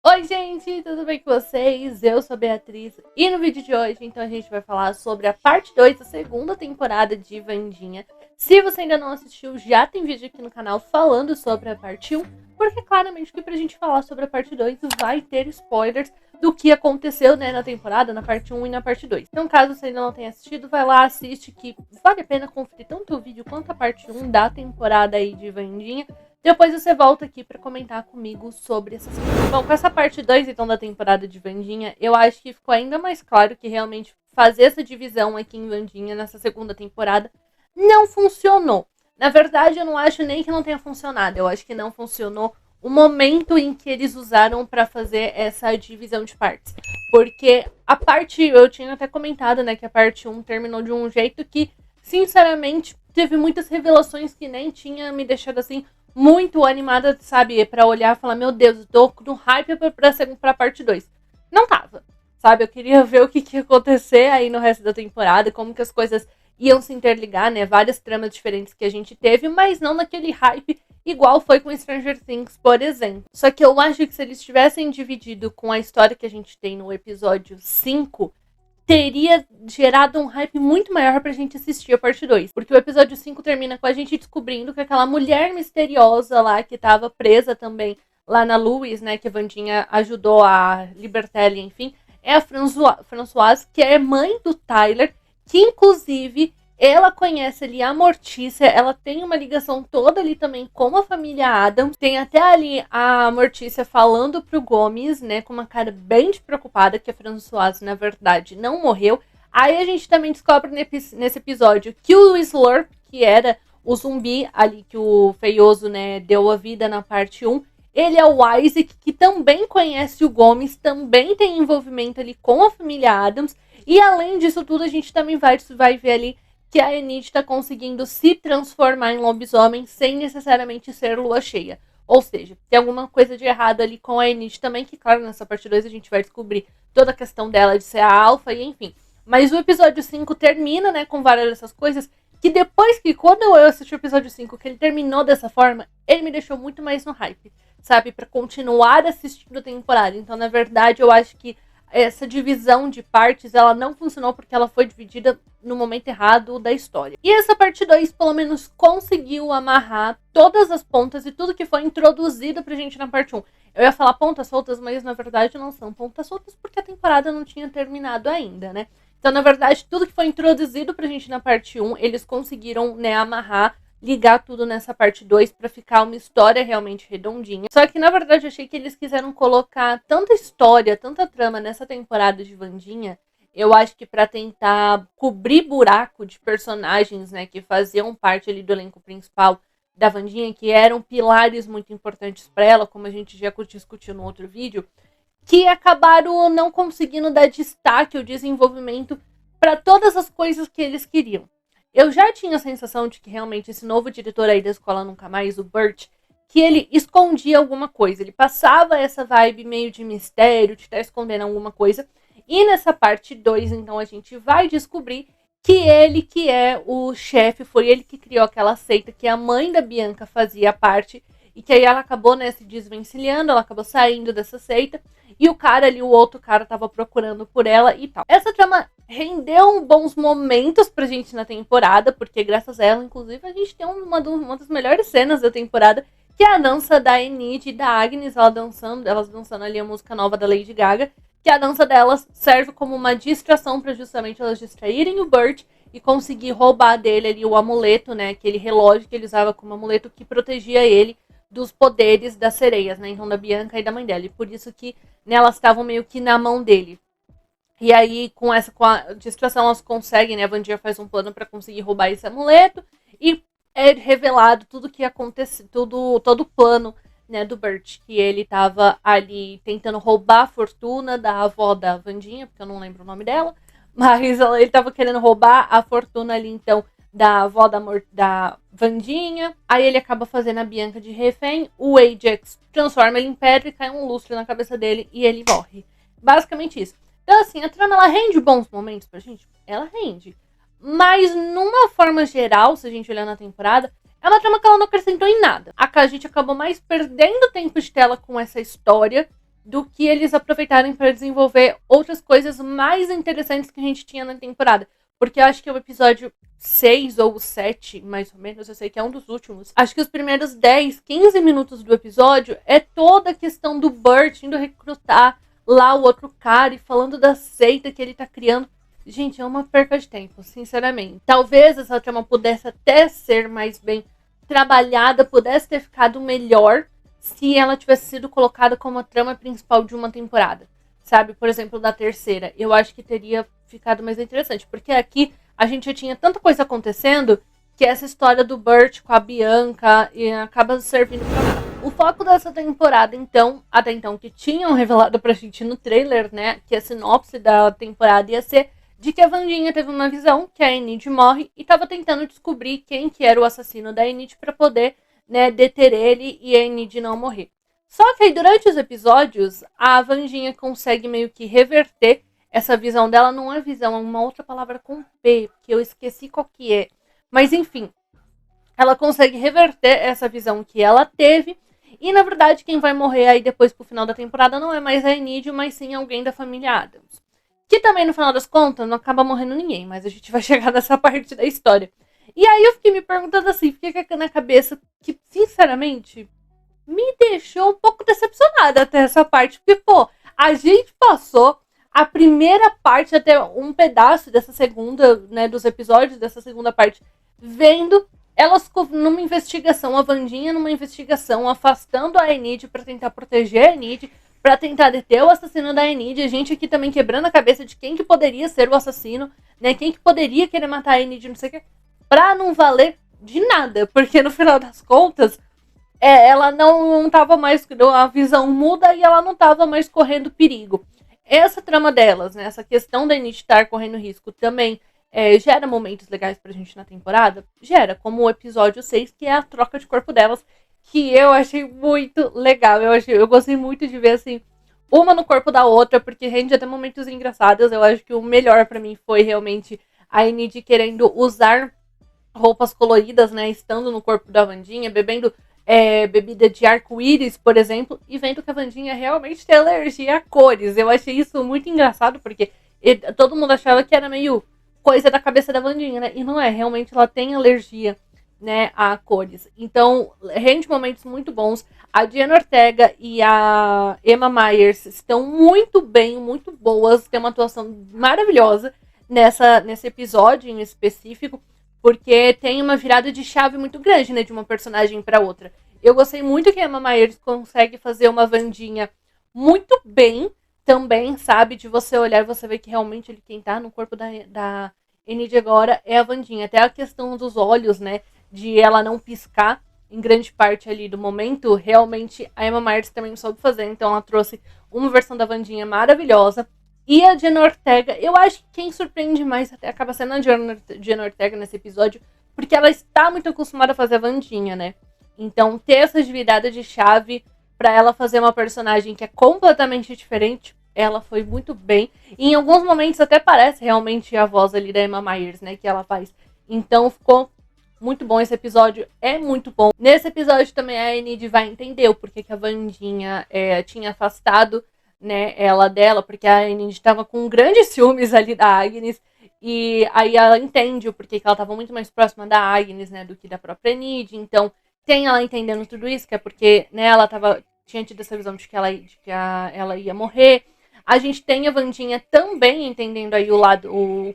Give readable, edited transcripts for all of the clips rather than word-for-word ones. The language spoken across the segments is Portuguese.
Oi gente, tudo bem com vocês? Eu sou a Beatriz e no vídeo de hoje então a gente vai falar sobre a parte 2 da segunda temporada de Wandinha. Se você ainda não assistiu, já tem vídeo aqui no canal falando sobre a parte 1, porque claramente que pra gente falar sobre a parte 2 vai ter spoilers do que aconteceu, né, na temporada, na parte 1 e na parte 2. Então caso você ainda não tenha assistido, vai lá, assiste que vale a pena conferir tanto o vídeo quanto a parte 1 da temporada aí de Wandinha. Depois você volta aqui pra comentar comigo sobre essa série. Bom, com essa parte 2, então, da temporada de Wandinha, eu acho que ficou ainda mais claro que realmente fazer essa divisão aqui em Wandinha, nessa segunda temporada, não funcionou. Na verdade, eu não acho nem que não tenha funcionado. Eu acho que não funcionou o momento em que eles usaram pra fazer essa divisão de partes. Porque a parte, eu tinha até comentado, né, que a parte 1 terminou de um jeito que, sinceramente, teve muitas revelações que nem tinha me deixado assim muito animada, sabe, pra olhar e falar, meu Deus, tô no hype pra parte 2. Não tava, sabe, eu queria ver o que ia acontecer aí no resto da temporada, como que as coisas iam se interligar, né, várias tramas diferentes que a gente teve, mas não naquele hype igual foi com Stranger Things, por exemplo. Só que eu acho que se eles tivessem dividido com a história que a gente tem no episódio 5, teria gerado um hype muito maior pra gente assistir a parte 2. Porque o episódio 5 termina com a gente descobrindo que aquela mulher misteriosa lá, que tava presa também lá na Louis, né, que a Wandinha ajudou a libertar ela, enfim, é a Françoise, que é mãe do Tyler, que inclusive ela conhece ali a Mortícia, ela tem uma ligação toda ali também com a família Adams. Tem até ali a Mortícia falando pro Gomes, né, com uma cara bem preocupada que a Françoise, na verdade, não morreu. Aí a gente também descobre nesse episódio que o Slurp, que era o zumbi ali que o Feioso, né, deu a vida na parte 1, ele é o Isaac, que também conhece o Gomes, também tem envolvimento ali com a família Adams. E além disso tudo, a gente também vai ver ali que a Enid está conseguindo se transformar em lobisomem sem necessariamente ser lua cheia. Ou seja, tem alguma coisa de errado ali com a Enid também, que claro, nessa parte 2 a gente vai descobrir toda a questão dela de ser a alfa e enfim. Mas o episódio 5 termina, né, com várias dessas coisas, que depois que, quando eu assisti o episódio 5, que ele terminou dessa forma, ele me deixou muito mais no hype, sabe, pra continuar assistindo a temporada. Então, na verdade, eu acho que essa divisão de partes, ela não funcionou porque ela foi dividida no momento errado da história. E essa parte 2, pelo menos, conseguiu amarrar todas as pontas e tudo que foi introduzido pra gente na parte 1. Eu ia falar pontas soltas, mas na verdade não são pontas soltas porque a temporada não tinha terminado ainda, né? Então, na verdade, tudo que foi introduzido pra gente na parte 1, eles conseguiram, né, amarrar, ligar tudo nessa parte 2 pra ficar uma história realmente redondinha. Só que, na verdade, eu achei que eles quiseram colocar tanta história, tanta trama nessa temporada de Wandinha, eu acho que pra tentar cobrir buraco de personagens, né, que faziam parte ali do elenco principal da Wandinha, que eram pilares muito importantes pra ela, como a gente já discutiu no outro vídeo, que acabaram não conseguindo dar destaque ou desenvolvimento para todas as coisas que eles queriam. Eu já tinha a sensação de que realmente esse novo diretor aí da Escola Nunca Mais, o Burt, que ele escondia alguma coisa. Ele passava essa vibe meio de mistério, de estar escondendo alguma coisa. E nessa parte 2, então, a gente vai descobrir que ele que é o chefe, foi ele que criou aquela seita que a mãe da Bianca fazia parte. E que aí ela acabou, né, se desvencilhando, ela acabou saindo dessa seita. E o cara ali, o outro cara, tava procurando por ela e tal. Essa trama rendeu bons momentos pra gente na temporada, porque graças a ela, inclusive, a gente tem uma das melhores cenas da temporada, que é a dança da Enid e da Agnes, elas dançando ali a música nova da Lady Gaga, que a dança delas serve como uma distração para justamente elas distraírem o Burt e conseguir roubar dele ali o amuleto, né, aquele relógio que ele usava como amuleto que protegia ele dos poderes das sereias, né? Então, da Bianca e da mãe dela. E por isso que, né, elas estavam meio que na mão dele. E aí, com a distração, elas conseguem, né? A Wandinha faz um plano para conseguir roubar esse amuleto. E é revelado tudo que acontece, todo o plano, né, do Burt. Que ele tava ali tentando roubar a fortuna da avó da Wandinha, porque eu não lembro o nome dela. Mas ele tava querendo roubar a fortuna ali, então, da avó da Wandinha. Aí ele acaba fazendo a Bianca de refém. O Ajax transforma ele em pedra e cai um lustre na cabeça dele e ele morre. Basicamente isso. Então, assim, a trama ela rende bons momentos pra gente? Ela rende. Mas, numa forma geral, se a gente olhar na temporada, é uma trama que ela não acrescentou em nada. A gente acabou mais perdendo tempo de tela com essa história do que eles aproveitarem para desenvolver outras coisas mais interessantes que a gente tinha na temporada. Porque eu acho que é o episódio 6 ou 7, mais ou menos, eu sei que é um dos últimos. Acho que os primeiros 10, 15 minutos do episódio é toda a questão do Burt indo recrutar lá o outro cara e falando da seita que ele tá criando. Gente, é uma perca de tempo, sinceramente. Talvez essa trama pudesse até ser mais bem trabalhada, pudesse ter ficado melhor se ela tivesse sido colocada como a trama principal de uma temporada. Sabe, por exemplo, da terceira. Eu acho que teria ficado mais interessante. Porque aqui a gente já tinha tanta coisa acontecendo que essa história do Burt com a Bianca acaba servindo pra nada. O foco dessa temporada, então, até então, que tinham revelado pra gente no trailer, né, que a sinopse da temporada ia ser de que a Wandinha teve uma visão que a Enid morre e tava tentando descobrir quem que era o assassino da Enid pra poder, né, deter ele e a Enid não morrer. Só que aí, durante os episódios, a Wandinha consegue meio que reverter essa visão dela. Não é visão, é uma outra palavra com P, que eu esqueci qual que é. Mas, enfim, ela consegue reverter essa visão que ela teve. E, na verdade, quem vai morrer aí depois pro final da temporada não é mais a Enid, mas sim alguém da família Adams. Que também, no final das contas, não acaba morrendo ninguém, mas a gente vai chegar nessa parte da história. E aí eu fiquei me perguntando assim, fiquei na cabeça que, sinceramente, me deixou um pouco decepcionada até essa parte. Porque, pô, a gente passou a primeira parte, até um pedaço dessa segunda, né, dos episódios dessa segunda parte, vendo elas numa investigação, a Wandinha numa investigação, afastando a Enid pra tentar proteger a Enid, pra tentar deter o assassino da Enid. A gente aqui também quebrando a cabeça de quem que poderia ser o assassino, né, quem que poderia querer matar a Enid, não sei o que, pra não valer de nada, porque no final das contas, ela não tava mais, a visão muda e ela não tava mais correndo perigo. Essa trama delas, né, essa questão da Enid estar correndo risco também gera momentos legais pra gente na temporada? Gera, como o episódio 6, que é a troca de corpo delas, que eu achei muito legal. Eu gostei muito de ver, assim, uma no corpo da outra, porque rende até momentos engraçados. Eu acho que o melhor pra mim foi realmente a Enid querendo usar roupas coloridas, né, estando no corpo da Wandinha, bebendo bebida de arco-íris, por exemplo, e vendo que a Wandinha realmente tem alergia a cores. Eu achei isso muito engraçado, porque todo mundo achava que era meio coisa da cabeça da Wandinha, né? E não é, realmente ela tem alergia, né, a cores. Então, rende momentos muito bons. A Jenna Ortega e a Emma Myers estão muito bem, muito boas, tem uma atuação maravilhosa nesse episódio em específico, porque tem uma virada de chave muito grande, né, de uma personagem para outra. Eu gostei muito que a Emma Myers consegue fazer uma Wandinha muito bem também, sabe? De você olhar e você ver que realmente quem tá no corpo da Enid agora é a Wandinha. Até a questão dos olhos, né? De ela não piscar em grande parte ali do momento, realmente a Emma Myers também soube fazer. Então ela trouxe uma versão da Wandinha maravilhosa. E a Jenna Ortega, eu acho que quem surpreende mais até acaba sendo a Jenna Ortega nesse episódio, porque ela está muito acostumada a fazer a Wandinha, né? Então ter essa virada de chave pra ela fazer uma personagem que é completamente diferente, ela foi muito bem. E em alguns momentos até parece realmente a voz ali da Emma Myers, né, que ela faz. Então ficou muito bom esse episódio, é muito bom. Nesse episódio também a Enid vai entender o porquê que a Wandinha tinha afastado, né, ela dela, porque a Enid estava com grandes ciúmes ali da Agnes. E aí ela entende o porquê que ela estava muito mais próxima da Agnes, né, do que da própria Enid. Então tem ela entendendo tudo isso, que é porque, né, ela tinha tido essa visão de que ela ia morrer. A gente tem a Wandinha também entendendo aí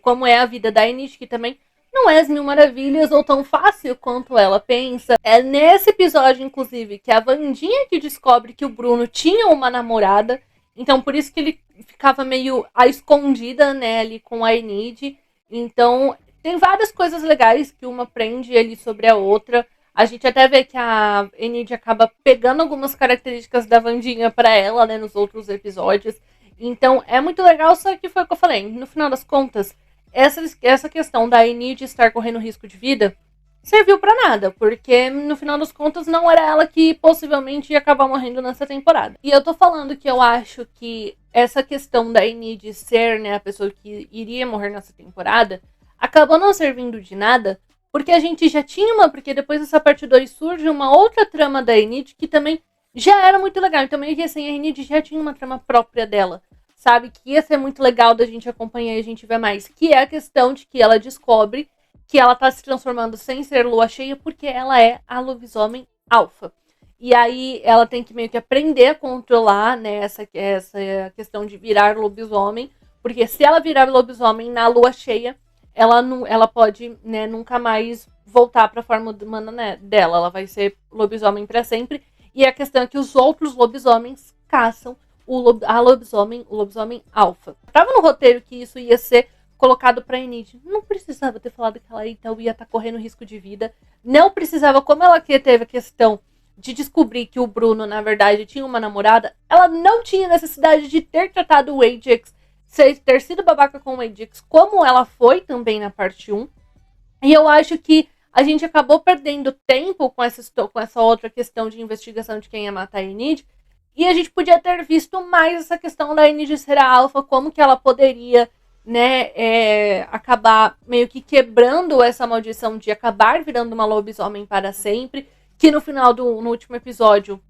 como é a vida da Enid, que também não é as mil maravilhas ou tão fácil quanto ela pensa. É nesse episódio, inclusive, que a Wandinha que descobre que o Bruno tinha uma namorada. Então, por isso que ele ficava meio à escondida, né, ali com a Enid. Então, tem várias coisas legais que uma aprende ali sobre a outra. A gente até vê que a Enid acaba pegando algumas características da Wandinha pra ela, né, nos outros episódios. Então, é muito legal, só que foi o que eu falei. No final das contas, essa questão da Enid estar correndo risco de vida serviu pra nada, porque no final das contas não era ela que possivelmente ia acabar morrendo nessa temporada. E eu tô falando que eu acho que essa questão da Enid ser, né, a pessoa que iria morrer nessa temporada, acabou não servindo de nada, porque a gente já tinha porque depois dessa parte 2 surge uma outra trama da Enid que também já era muito legal. Então meio que assim, a Enid já tinha uma trama própria dela, sabe? Que ia ser muito legal da gente acompanhar e a gente ver mais. Que é a questão de que ela descobre que ela tá se transformando sem ser lua cheia porque ela é a lobisomem alfa. E aí ela tem que meio que aprender a controlar, né, essa questão de virar lobisomem. Porque se ela virar lobisomem na lua cheia, ela pode, né, nunca mais voltar para a forma humana, né, dela. Ela vai ser lobisomem para sempre. E a questão é que os outros lobisomens caçam o lobisomem alfa. Tava no roteiro que isso ia ser colocado pra Enid. Não precisava ter falado que ela então ia estar correndo risco de vida. Não precisava, como ela que teve a questão de descobrir que o Bruno, na verdade, tinha uma namorada, ela não tinha necessidade de ter tratado o Ajax, ter sido babaca com o Ajax, como ela foi também na parte 1. E eu acho que a gente acabou perdendo tempo com essa outra questão de investigação de quem ia matar a Enid. E a gente podia ter visto mais essa questão da Enid ser a alfa, como que ela poderia, né, acabar meio que quebrando essa maldição de acabar virando uma lobisomem para sempre. Que no final no último episódio,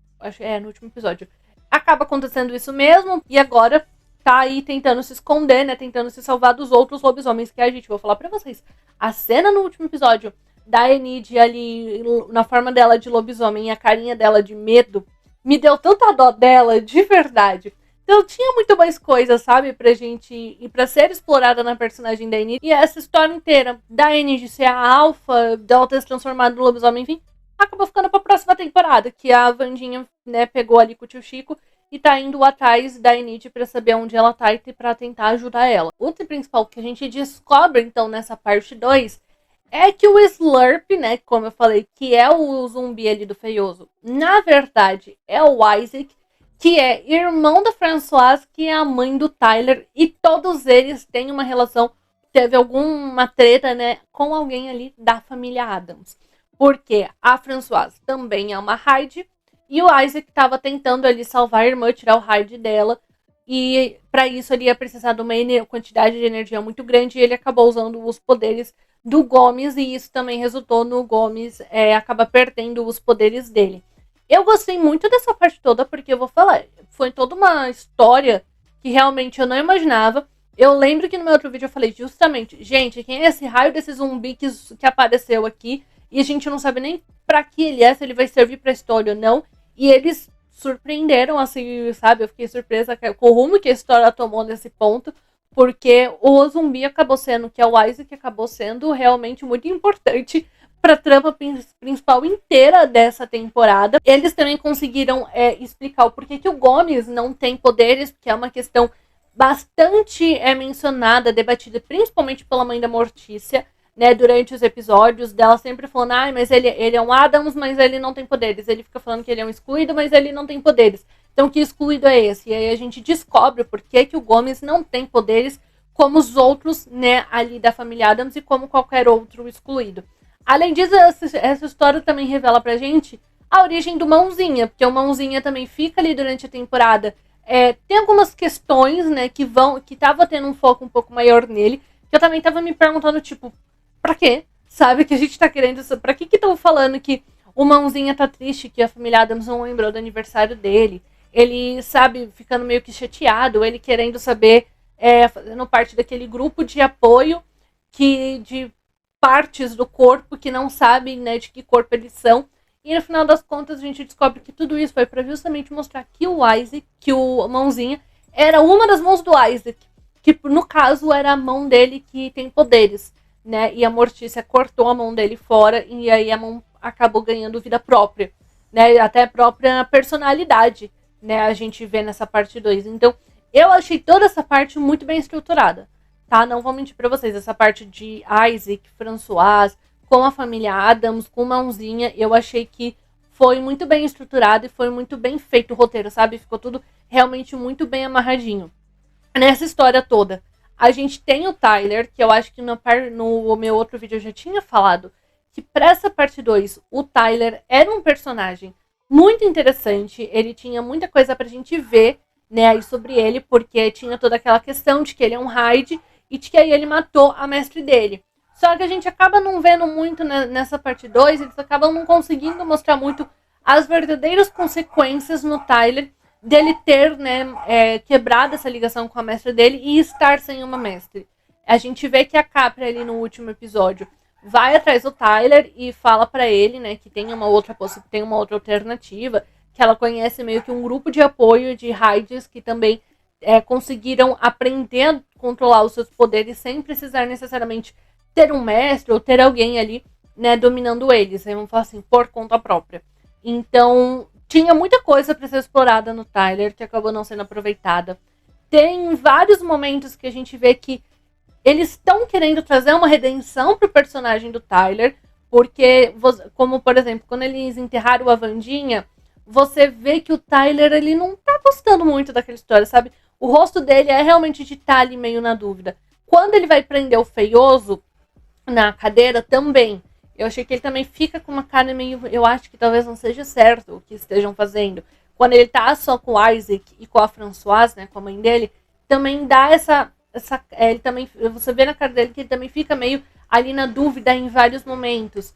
no último episódio, acaba acontecendo isso mesmo. E agora tá aí tentando se esconder, né, tentando se salvar dos outros lobisomens que a gente, vou falar pra vocês. A cena no último episódio da Enid ali, na forma dela de lobisomem e a carinha dela de medo, me deu tanta dó dela, de verdade. Então tinha muito mais coisa, sabe, pra gente e pra ser explorada na personagem da Enid. E essa história inteira da Enid ser a alfa, dela ter se transformado no lobisomem, enfim, acabou ficando pra próxima temporada, que a Wandinha, né, pegou ali com o tio Chico e tá indo atrás da Enid pra saber onde ela tá e pra tentar ajudar ela. O principal que a gente descobre, então, nessa parte 2 é que o Slurp, né, como eu falei, que é o zumbi ali do feioso, na verdade é o Isaac, que é irmão da Françoise, que é a mãe do Tyler, e todos eles têm uma relação, teve alguma treta, né, com alguém ali da família Adams. Porque a Françoise também é uma Hyde, e o Isaac estava tentando ali salvar a irmã, tirar o Hyde dela, e para isso ele ia precisar de uma quantidade de energia muito grande, e ele acabou usando os poderes do Gomes, e isso também resultou no Gomes acaba perdendo os poderes dele. Eu gostei muito dessa parte toda, porque eu vou falar, foi toda uma história que realmente eu não imaginava. Eu lembro que no meu outro vídeo eu falei justamente, gente, quem é esse raio desse zumbi que apareceu aqui, e a gente não sabe nem pra que ele é, se ele vai servir pra história ou não, e eles surpreenderam, assim, sabe, eu fiquei surpresa com o rumo que a história tomou nesse ponto, porque o zumbi acabou sendo, que é o Isaac, acabou sendo realmente muito importante para a trama principal inteira dessa temporada. Eles também conseguiram explicar o porquê que o Gomes não tem poderes, que é uma questão bastante mencionada, debatida principalmente pela mãe da Mortícia, né, durante os episódios, dela sempre falando, mas ele é um Adams, mas ele não tem poderes. Ele fica falando que ele é um excluído, mas ele não tem poderes. Então, que excluído é esse? E aí a gente descobre por que o Gomes não tem poderes como os outros, né, ali da família Adams e como qualquer outro excluído. Além disso, essa história também revela pra gente a origem do Mãozinha, porque o Mãozinha também fica ali durante a temporada. Tem algumas questões, né, que tava tendo um foco um pouco maior nele, que eu também tava me perguntando, tipo, pra quê? Sabe, que a gente tá querendo... Pra que estão falando que o Mãozinha tá triste, que a família Adams não lembrou do aniversário dele? Ele, sabe, ficando meio que chateado, ele querendo saber, fazendo parte daquele grupo de apoio de partes do corpo que não sabem, né, de que corpo eles são. E no final das contas a gente descobre que tudo isso foi para justamente mostrar que o Isaac, que o Mãozinha, era uma das mãos do Isaac, que no caso era a mão dele que tem poderes, né? E a Mortícia cortou a mão dele fora e aí a mão acabou ganhando vida própria, né? Até a própria personalidade, né? A gente vê nessa parte 2. Então, eu achei toda essa parte muito bem estruturada, tá? Não vou mentir pra vocês. Essa parte de Isaac, Françoise, com a família Adams, com Mãozinha, eu achei que foi muito bem estruturado e foi muito bem feito o roteiro, sabe? Ficou tudo realmente muito bem amarradinho. Nessa história toda, a gente tem o Tyler, que eu acho que no meu outro vídeo eu já tinha falado, que pra essa parte 2, o Tyler era um personagem muito interessante, ele tinha muita coisa pra gente ver, né, aí sobre ele, porque tinha toda aquela questão de que ele é um Hyde e de que aí ele matou a mestre dele. Só que a gente acaba não vendo muito nessa parte 2, eles acabam não conseguindo mostrar muito as verdadeiras consequências no Tyler dele ter, né, quebrado essa ligação com a mestra dele e estar sem uma mestre. A gente vê que a Capri ali no último episódio vai atrás do Tyler e fala pra ele, né, que tem uma outra alternativa, que ela conhece meio que um grupo de apoio de Hydes que também conseguiram aprender a controlar os seus poderes sem precisar necessariamente ter um mestre ou ter alguém ali, né, dominando eles. Vamos falar assim, por conta própria. Então, tinha muita coisa para ser explorada no Tyler que acabou não sendo aproveitada. Tem vários momentos que a gente vê que eles estão querendo trazer uma redenção pro personagem do Tyler, porque, como por exemplo, quando eles enterraram a Wandinha, você vê que o Tyler, ele não tá gostando muito daquela história, sabe? O rosto dele é realmente de estar ali meio na dúvida. Quando ele vai prender o Feioso na cadeira, também. Eu achei que ele também fica com uma cara meio... Eu acho que talvez não seja certo o que estejam fazendo. Quando ele tá só com o Isaac e com a Françoise, né, com a mãe dele, também dá ele também, você vê na cara dele que ele também fica meio ali na dúvida em vários momentos.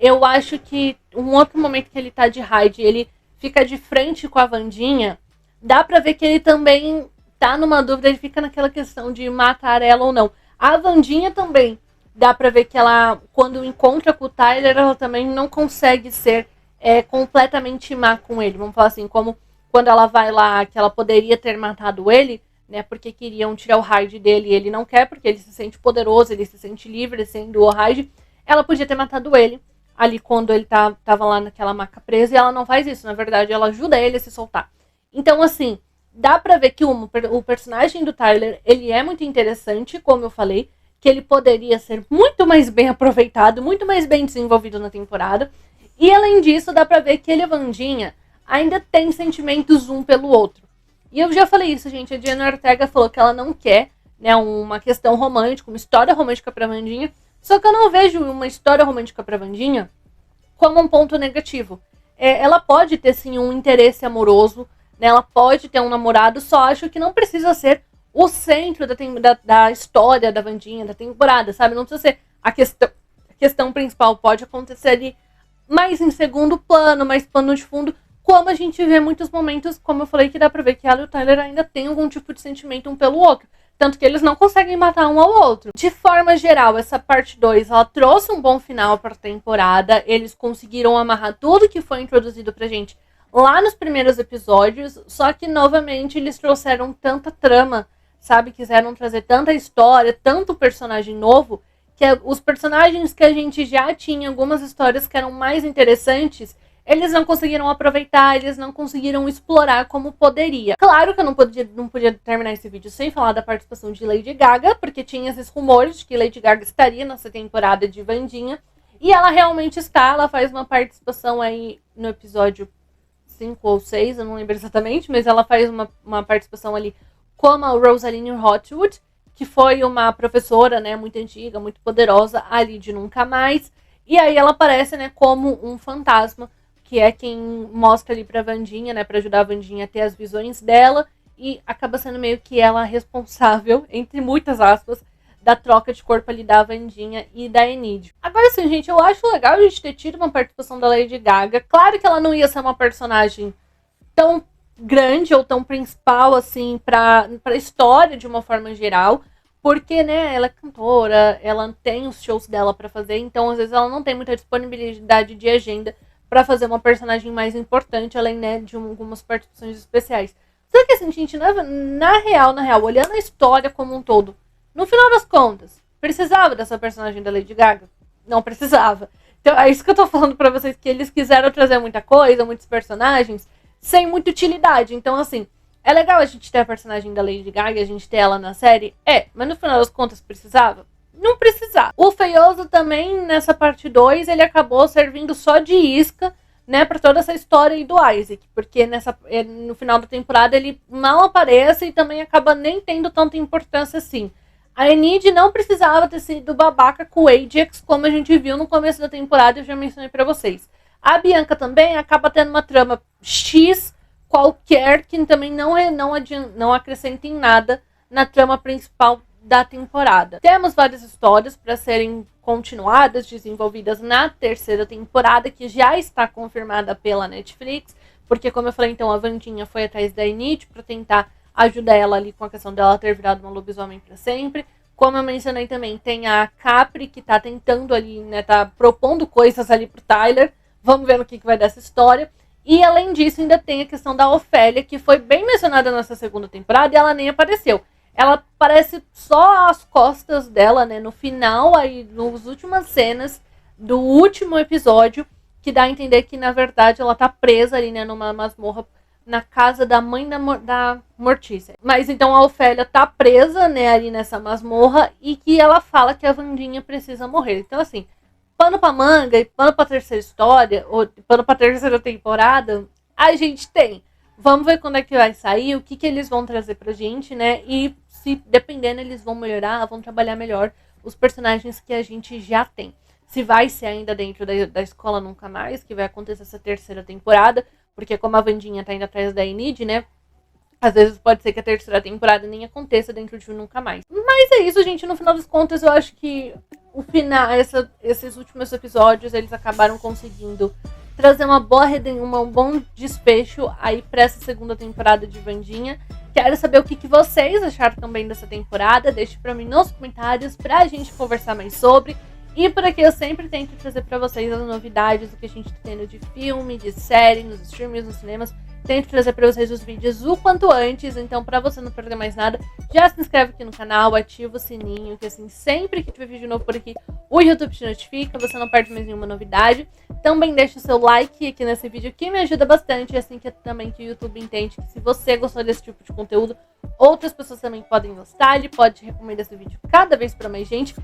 Eu acho que um outro momento que ele tá de Hyde, ele fica de frente com a Wandinha, dá pra ver que ele também tá numa dúvida, ele fica naquela questão de matar ela ou não. A Wandinha também, dá pra ver que ela, quando encontra com o Tyler, ela também não consegue ser completamente má com ele. Vamos falar assim, como quando ela vai lá, que ela poderia ter matado ele, né, porque queriam tirar o Hyde dele e ele não quer, porque ele se sente poderoso, ele se sente livre sendo o Hyde. Ela podia ter matado ele ali quando ele tava lá naquela maca preso, e ela não faz isso, na verdade ela ajuda ele a se soltar. Então assim, dá pra ver que o personagem do Tyler, ele é muito interessante, como eu falei, que ele poderia ser muito mais bem aproveitado, muito mais bem desenvolvido na temporada, e além disso dá pra ver que ele e a Wandinha ainda tem sentimentos um pelo outro. E eu já falei isso, gente. A Jenna Ortega falou que ela não quer, né, uma questão romântica, uma história romântica pra Wandinha. Só que eu não vejo uma história romântica pra Wandinha como um ponto negativo. Ela pode ter, sim, um interesse amoroso, né, ela pode ter um namorado, só acho que não precisa ser o centro da história da Wandinha, da temporada, sabe? Não precisa ser a questão principal. Pode acontecer ali mais em segundo plano, mais pano de fundo, como a gente vê muitos momentos, como eu falei, que dá pra ver que ela e o Tyler ainda têm algum tipo de sentimento um pelo outro. Tanto que eles não conseguem matar um ao outro. De forma geral, essa parte 2, ela trouxe um bom final pra temporada. Eles conseguiram amarrar tudo que foi introduzido pra gente lá nos primeiros episódios. Só que, novamente, eles trouxeram tanta trama, sabe? Quiseram trazer tanta história, tanto personagem novo, que os personagens que a gente já tinha, algumas histórias que eram mais interessantes, eles não conseguiram aproveitar, eles não conseguiram explorar como poderia. Claro que eu não podia terminar esse vídeo sem falar da participação de Lady Gaga, porque tinha esses rumores de que Lady Gaga estaria nessa temporada de Wandinha, e ela realmente está, ela faz uma participação aí no episódio 5 ou 6, eu não lembro exatamente, mas ela faz uma participação ali como a Rosaline Hotwood, que foi uma professora, né, muito antiga, muito poderosa, ali de Nunca Mais, e aí ela aparece, né, como um fantasma, que é quem mostra ali pra Wandinha, né, pra ajudar a Wandinha a ter as visões dela, e acaba sendo meio que ela responsável, entre muitas aspas, da troca de corpo ali da Wandinha e da Enid. Agora sim, gente, eu acho legal a gente ter tido uma participação da Lady Gaga. Claro que ela não ia ser uma personagem tão grande ou tão principal, assim, pra história de uma forma geral, porque, né, ela é cantora, ela tem os shows dela pra fazer, então às vezes ela não tem muita disponibilidade de agenda pra fazer uma personagem mais importante, além, né, de algumas participações especiais. Só que assim, gente, na real, olhando a história como um todo, no final das contas, precisava dessa personagem da Lady Gaga? Não precisava. Então é isso que eu tô falando pra vocês, que eles quiseram trazer muita coisa, muitos personagens, sem muita utilidade. Então, assim, é legal a gente ter a personagem da Lady Gaga, a gente ter ela na série? Mas no final das contas precisava? Não precisava. O Feioso também, nessa parte 2, ele acabou servindo só de isca, né, pra toda essa história aí do Isaac, porque no final da temporada ele mal aparece e também acaba nem tendo tanta importância assim. A Enid não precisava ter sido babaca com o Ajax, como a gente viu no começo da temporada, eu já mencionei pra vocês. A Bianca também acaba tendo uma trama X qualquer, que também não acrescenta em nada na trama principal da temporada. Temos várias histórias para serem continuadas, desenvolvidas na terceira temporada, que já está confirmada pela Netflix, porque como eu falei, então a Wandinha foi atrás da Enid para tentar ajudar ela ali com a questão dela ter virado uma lobisomem para sempre. Como eu mencionei também, tem a Capri que tá tentando ali, né, tá propondo coisas ali pro Tyler. Vamos ver no que vai dar essa história. E além disso, ainda tem a questão da Ofélia, que foi bem mencionada nessa segunda temporada e ela nem apareceu. Ela aparece só as costas dela, né, no final, aí, nas últimas cenas do último episódio, que dá a entender que, na verdade, ela tá presa ali, né, numa masmorra na casa da mãe da Mortícia. Mas então a Ofélia tá presa, né, ali nessa masmorra e que ela fala que a Wandinha precisa morrer. Então, assim, pano pra manga e pano pra terceira história, ou pano pra terceira temporada, a gente tem. Vamos ver quando é que vai sair, o que eles vão trazer pra gente, né? E se dependendo, eles vão melhorar, vão trabalhar melhor os personagens que a gente já tem. Se vai ser ainda dentro da Escola Nunca Mais, que vai acontecer essa terceira temporada, porque como a Wandinha tá indo atrás da Enid, né? Às vezes pode ser que a terceira temporada nem aconteça dentro de Nunca Mais. Mas é isso, gente. No final das contas, eu acho que o final, esses últimos episódios, eles acabaram conseguindo trazer um bom desfecho aí pra essa segunda temporada de Wandinha. Quero saber o que vocês acharam também dessa temporada. Deixe pra mim nos comentários pra gente conversar mais sobre. E por aqui eu sempre tento trazer pra vocês as novidades do que a gente tá tendo de filme, de série, nos streams, nos cinemas. Tento trazer pra vocês os vídeos o quanto antes, então pra você não perder mais nada, já se inscreve aqui no canal, ativa o sininho, que assim, sempre que tiver vídeo novo por aqui, o YouTube te notifica, você não perde mais nenhuma novidade. Também deixa o seu like aqui nesse vídeo, que me ajuda bastante, assim que também que o YouTube entende que se você gostou desse tipo de conteúdo, outras pessoas também podem gostar, ele pode recomendar esse vídeo cada vez pra mais gente.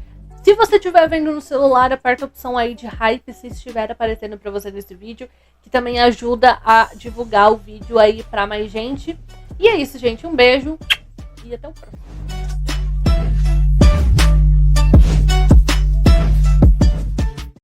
Se você estiver vendo no celular, aperta a opção aí de hype se estiver aparecendo para você nesse vídeo, que também ajuda a divulgar o vídeo aí para mais gente. E é isso, gente. Um beijo e até o próximo.